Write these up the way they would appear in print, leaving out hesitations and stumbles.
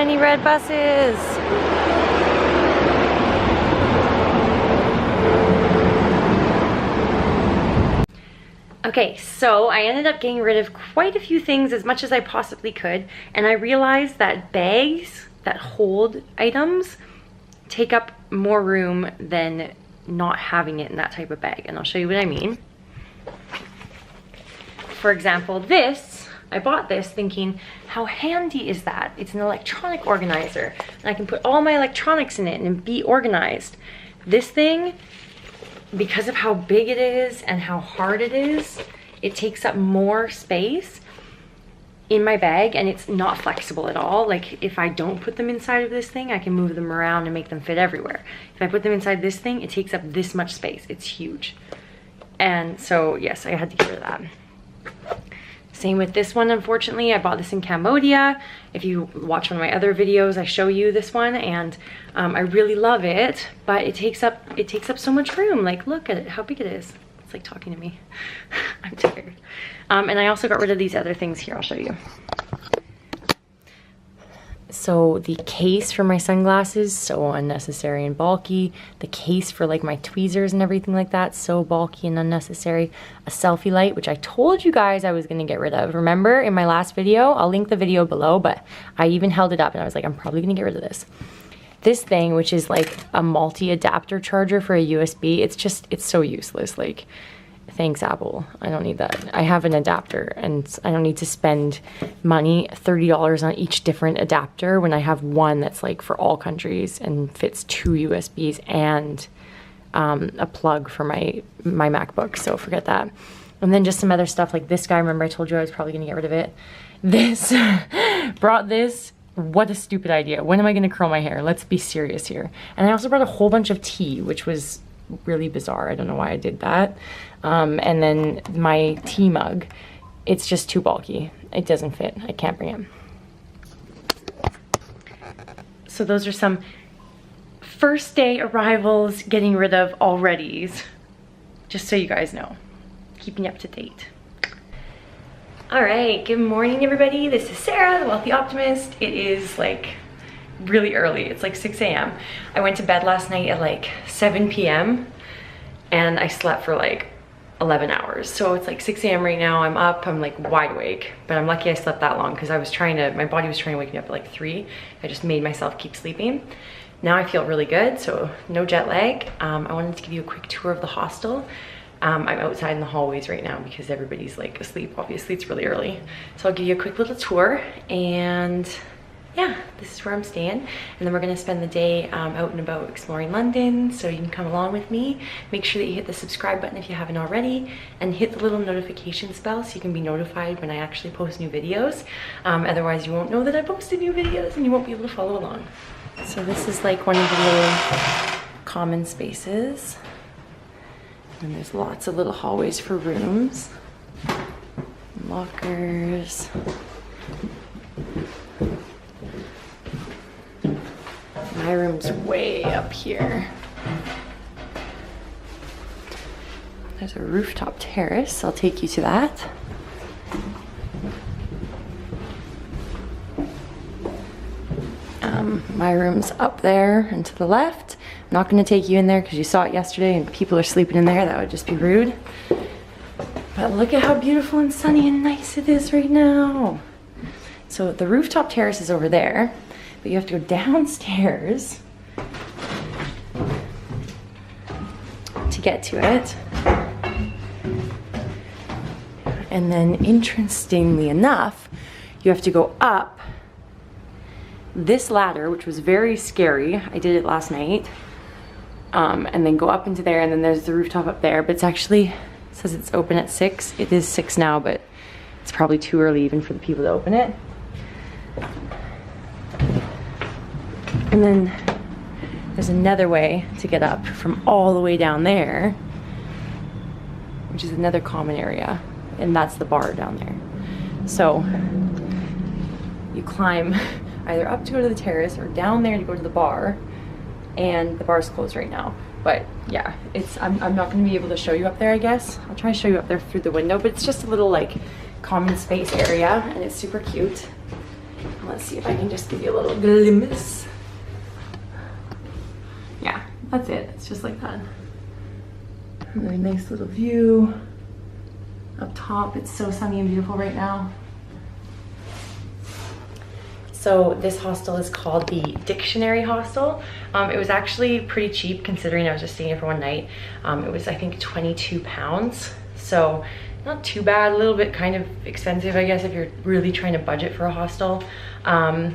many red buses. Okay, so I ended up getting rid of quite a few things, as much as I possibly could, and I realized that bags that hold items take up more room than not having it in that type of bag, and I'll show you what I mean. For example, this, I bought this thinking, how handy is that? It's an electronic organizer, and I can put all my electronics in it and be organized. This thing, because of how big it is and how hard it is, it takes up more space in my bag, and it's not flexible at all. Like, if I don't put them inside of this thing, I can move them around and make them fit everywhere. If I put them inside this thing, it takes up this much space. It's huge. And so, yes, I had to get rid of that. Same with this one, unfortunately. I bought this in Cambodia. If you watch one of my other videos, I show you this one, and I really love it, but it takes up so much room. Like, look at it, how big it is. It's like talking to me. I'm tired. And I also got rid of these other things here. I'll show you. So the case for my sunglasses, so unnecessary and bulky. The case for like my tweezers and everything like that, so bulky and unnecessary. A selfie light, which I told you guys I was gonna get rid of. Remember in my last video, I'll link the video below, but I even held it up and I was like, I'm probably gonna get rid of this. This thing, which is like a multi-adapter charger for a USB, it's so useless. Like, thanks Apple, I don't need that. I have an adapter and I don't need to spend money, $30 on each different adapter, when I have one that's like for all countries and fits 2 USBs and a plug for my MacBook, so forget that. And then just some other stuff like this guy. Remember I told you I was probably gonna get rid of it. This, brought this. What a stupid idea. When am I gonna curl my hair? Let's be serious here. And I also brought a whole bunch of tea, which was really bizarre. I don't know why I did that. And then my tea mug, it's just too bulky. It doesn't fit. I can't bring it. So those are some first day arrivals, getting rid of alreadys, just so you guys know. Keeping up to date. All right, good morning everybody. This is Sarah, the Wealthy Optimist. It is like really early. It's like 6 a.m. I went to bed last night at like 7 p.m. and I slept for like 11 hours. So it's like 6 a.m. right now. I'm up, I'm like wide awake, but I'm lucky I slept that long because my body was trying to wake me up at like 3. I just made myself keep sleeping. Now I feel really good, so no jet lag. I wanted to give you a quick tour of the hostel. I'm outside in the hallways right now because everybody's like asleep. Obviously it's really early. So I'll give you a quick little tour, and yeah, this is where I'm staying. And then we're gonna spend the day out and about exploring London, so you can come along with me. Make sure that you hit the subscribe button if you haven't already, and hit the little notifications bell so you can be notified when I actually post new videos. Otherwise you won't know that I posted new videos and you won't be able to follow along. So this is like one of the little common spaces. And there's lots of little hallways for rooms. Lockers. My room's way up here. There's a rooftop terrace. I'll take you to that. My room's up there and to the left. I'm not gonna take you in there because you saw it yesterday and people are sleeping in there. That would just be rude. But look at how beautiful and sunny and nice it is right now. So the rooftop terrace is over there, but you have to go downstairs to get to it. And then interestingly enough, you have to go up this ladder, which was very scary. I did it last night. And then go up into there, and then there's the rooftop up there, but it's actually, it says it's open at 6. It is 6 now, but it's probably too early even for the people to open it. And then there's another way to get up from all the way down there, which is another common area, and that's the bar down there. So you climb either up to go to the terrace or down there to go to the bar, and the bar's closed right now. But yeah, I'm not gonna be able to show you up there, I guess. I'll try to show you up there through the window, but it's just a little like common space area, and it's super cute. Let's see if I can just give you a little glimpse. Yeah, that's it. It's just like that. Really nice little view up top. It's so sunny and beautiful right now. So this hostel is called the Dictionary Hostel. It was actually pretty cheap considering I was just staying here for one night. It was, I think, 22 pounds. So not too bad, a little bit kind of expensive, I guess, if you're really trying to budget for a hostel. And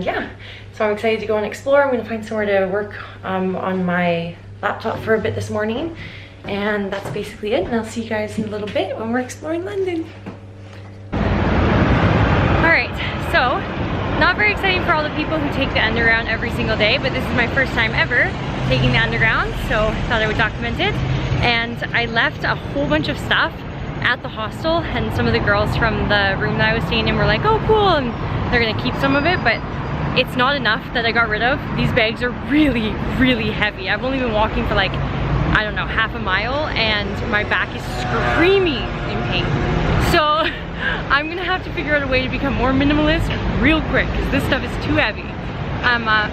yeah, so I'm excited to go and explore. I'm gonna find somewhere to work on my laptop for a bit this morning. And that's basically it. And I'll see you guys in a little bit when we're exploring London. All right, so not very exciting for all the people who take the underground every single day, but this is my first time ever taking the underground, so I thought I would document it. And I left a whole bunch of stuff at the hostel, and some of the girls from the room that I was staying in were like, oh cool, and they're gonna keep some of it, but it's not enough that I got rid of. These bags are really, really heavy. I've only been walking for like, I don't know, half a mile, and my back is screaming in pain. So I'm gonna have to figure out a way to become more minimalist real quick, because this stuff is too heavy.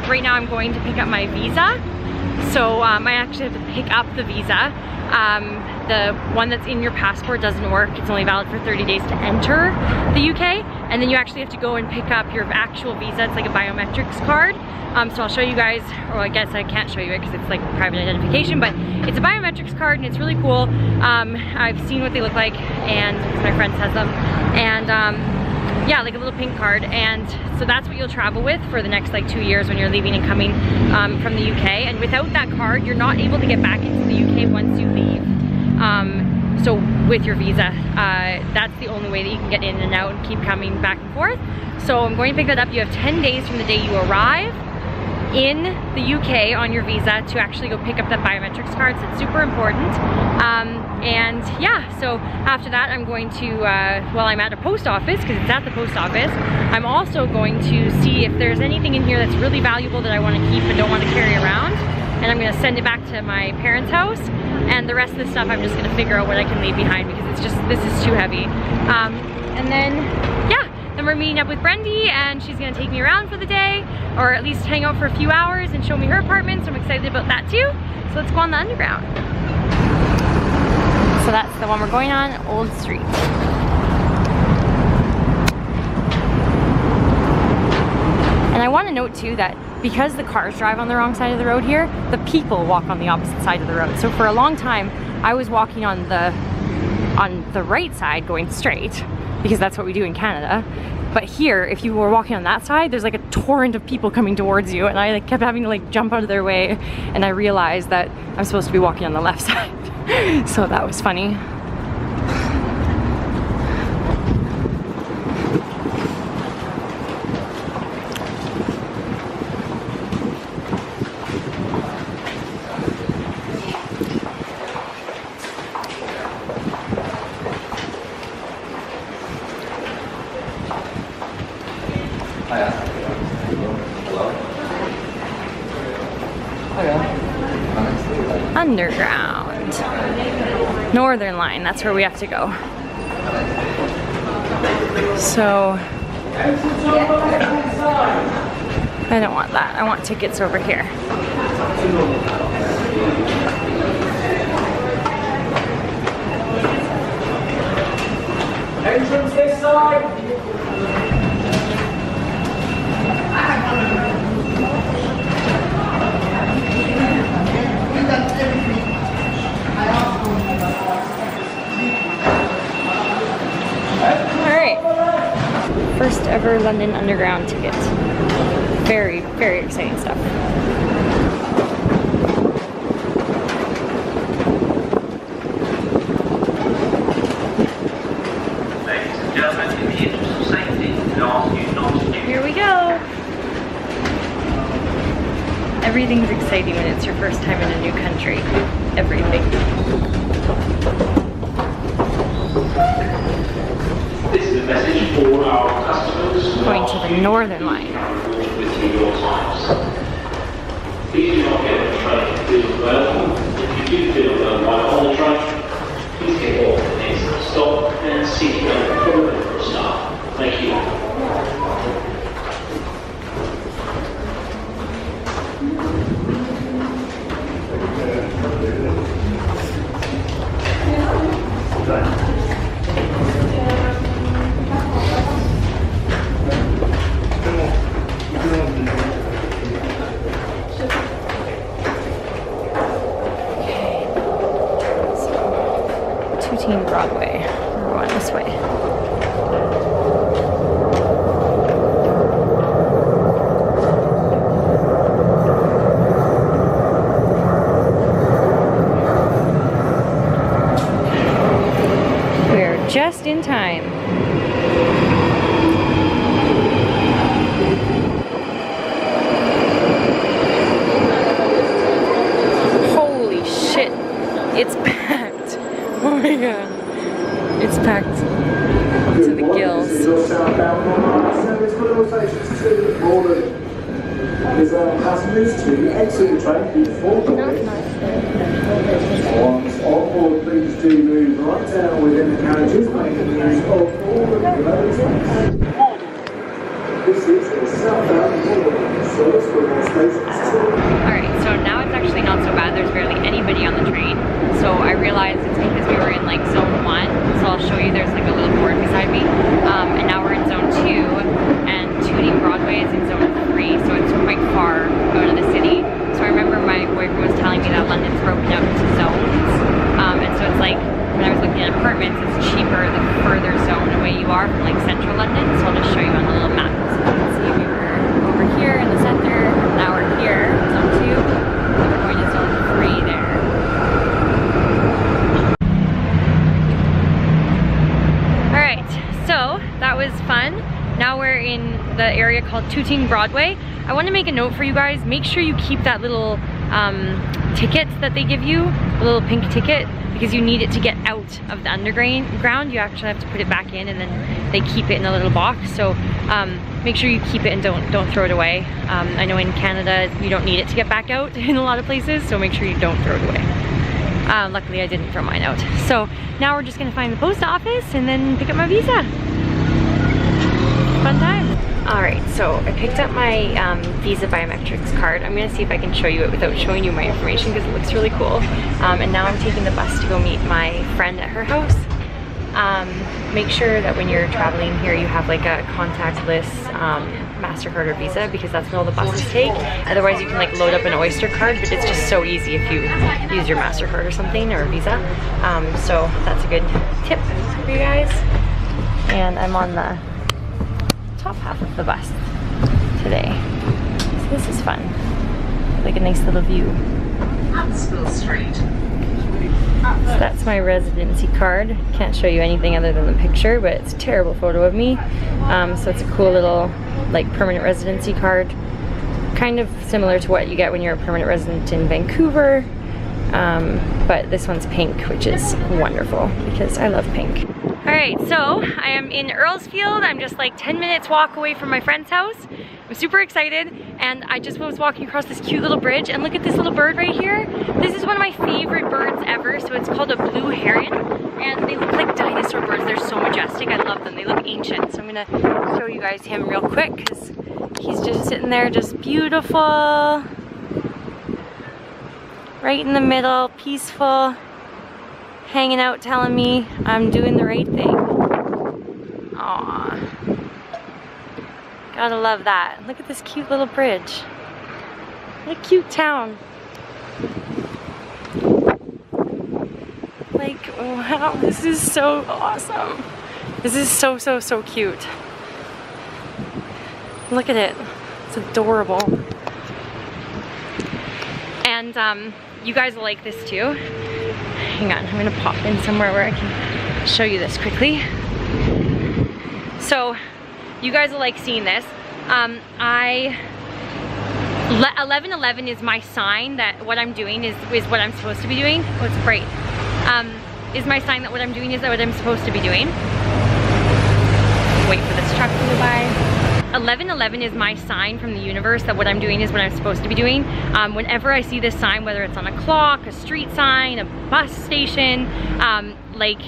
Right now I'm going to pick up my visa. So I actually have to pick up the visa. The one that's in your passport doesn't work. It's only valid for 30 days to enter the UK. And then you actually have to go and pick up your actual visa. It's like a biometrics card. So I'll show you guys, or I guess I can't show you it because it's like private identification, but it's a biometrics card and it's really cool. I've seen what they look like, and my friend has them. And yeah, like a little pink card. And so that's what you'll travel with for the next like 2 years when you're leaving and coming from the UK. And without that card, you're not able to get back into the UK once you leave. So with your visa, that's the only way that you can get in and out and keep coming back and forth. So I'm going to pick that up. You have 10 days from the day you arrive in the UK on your visa to actually go pick up that biometrics card, so it's super important. And yeah, so after that I'm going to, well, I'm at a post office because it's at the post office. I'm also going to see if there's anything in here that's really valuable that I want to keep and don't want to carry around, and I'm going to send it back to my parents' house, and the rest of the stuff I'm just going to figure out what I can leave behind because it's just, this is too heavy. And then yeah, then we're meeting up with Brendy, and she's gonna take me around for the day, or at least hang out for a few hours and show me her apartment, so I'm excited about that too. So let's go on the underground. So that's the one we're going on, Old Street. And I want to note too that because the cars drive on the wrong side of the road here, the people walk on the opposite side of the road. So for a long time, I was walking on the right side going straight, because that's what we do in Canada. But here, if you were walking on that side, there's like a torrent of people coming towards you, and I like kept having to like jump out of their way, and I realized that I'm supposed to be walking on the left side. So that was funny. Underground. Northern line, that's where we have to go. So I don't want that. I want tickets over here. Entrance this side. First ever London Underground ticket. Very, very exciting stuff. Ladies and gentlemen, in the interest of safety, we ask you not to do. Here we go. Everything's exciting when it's your first time in a new country. Everything. This is a message for our customers. Going to the Northern Line. Please do not get on the train to feel well. If you do feel well while on the train, please get off the next stop and seat belt for the staff. Thank you. 210 Broadway. We're going this way. We're just in time. Holy shit, it's packed. Oh my god, it's packed to the gills. Passengers to exit the train before the once on board, please do move right down within the carriages, making use of all of the lower tracks. This is a southbound service for all stations. Alright, so now it's actually not so bad. There's barely anybody on the train. So I realized it's because we were in like zone 1. So I'll show you, there's like a little board beside me. And now we're in zone 2, and 210 Broadway is in zone 3, so it's quite far out of the city. So I remember my boyfriend was telling me that London's broken up into zones. And so it's like, when I was looking at apartments, it's cheaper the further zone away you are from like central London. So I'll just show you on a little map. So you can see we were over here in the center, now we're here, zone 2, and we're going to zone 3 there. Alright, so that was fun. Now we're in the area called 210 Broadway. I want to make a note for you guys. Make sure you keep that little ticket that they give you, a little pink ticket, because you need it to get out of the underground. You actually have to put it back in, and then they keep it in a little box. So make sure you keep it and don't throw it away. I know in Canada you don't need it to get back out in a lot of places, so make sure you don't throw it away. Luckily I didn't throw mine out. So now we're just gonna find the post office and then pick up my visa. Fun time. Alright, so I picked up my Visa biometrics card. I'm gonna see if I can show you it without showing you my information because it looks really cool. And now I'm taking the bus to go meet my friend at her house. Make sure that when you're traveling here you have like a contactless MasterCard or Visa, because that's what all the buses take. Otherwise you can like load up an Oyster card, but it's just so easy if you use your MasterCard or something, or a Visa. So that's a good tip for you guys. And I'm on the top half of the bus today. So this is fun. Like a nice little view. Hostel Street. So that's my residency card. Can't show you anything other than the picture, but it's a terrible photo of me. So it's a cool little like permanent residency card. Kind of similar to what you get when you're a permanent resident in Vancouver. But this one's pink, which is wonderful because I love pink. Alright, so I am in Earlsfield. I'm just like 10 minutes walk away from my friend's house. I'm super excited, and I just was walking across this cute little bridge, and look at this little bird right here. This is one of my favorite birds ever. So it's called a blue heron, and they look like dinosaur birds. They're so majestic. I love them. They look ancient. So I'm gonna show you guys him real quick because he's just sitting there, just beautiful. Right in the middle, peaceful, hanging out, telling me I'm doing the right thing. Aww. Gotta love that. Look at this cute little bridge. What a cute town. Like, wow, this is so awesome. This is so, so, so cute. Look at it. It's adorable. And you guys will like this too. Hang on, I'm gonna pop in somewhere where I can show you this quickly. So, you guys will like seeing this. 11:11 is my sign that what I'm doing is what I'm supposed to be doing. Oh, it's bright. Is my sign that what I'm doing is what I'm supposed to be doing. Wait for this truck to go by. 11:11 is my sign from the universe that what I'm doing is what I'm supposed to be doing. Whenever I see this sign, whether it's on a clock, a street sign, a bus station, like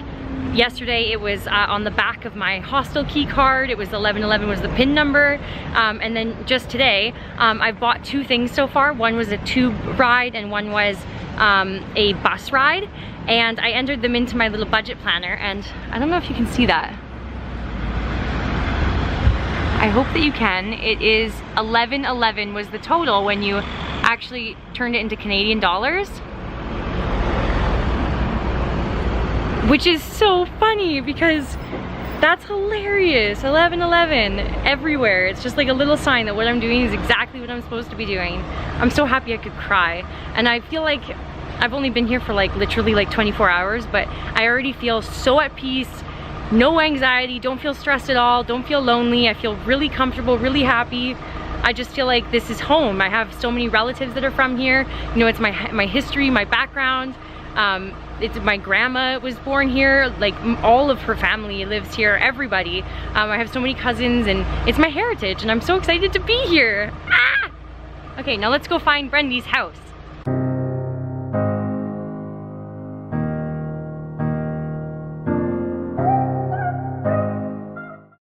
yesterday it was on the back of my Hostel key card, it was 11:11 was the PIN number, and then just today I've bought 2 things so far. One was a tube ride and one was a bus ride, and I entered them into my little budget planner, and I don't know if you can see that. I hope that you can. It is 11:11 was the total when you actually turned it into Canadian dollars. which is so funny because that's hilarious. 1111 everywhere. It's just like a little sign that what I'm doing is exactly what I'm supposed to be doing. I'm so happy I could cry. And I feel like I've only been here for like literally like 24 hours, but I already feel so at peace, no anxiety, don't feel stressed at all, don't feel lonely. I feel really comfortable, really happy. I just feel like this is home. I have so many relatives that are from here. You know, it's my history, my background. My grandma was born here, like all of her family lives here, everybody. I have so many cousins and it's my heritage and I'm so excited to be here. Ah! Okay, now let's go find Brendy's house.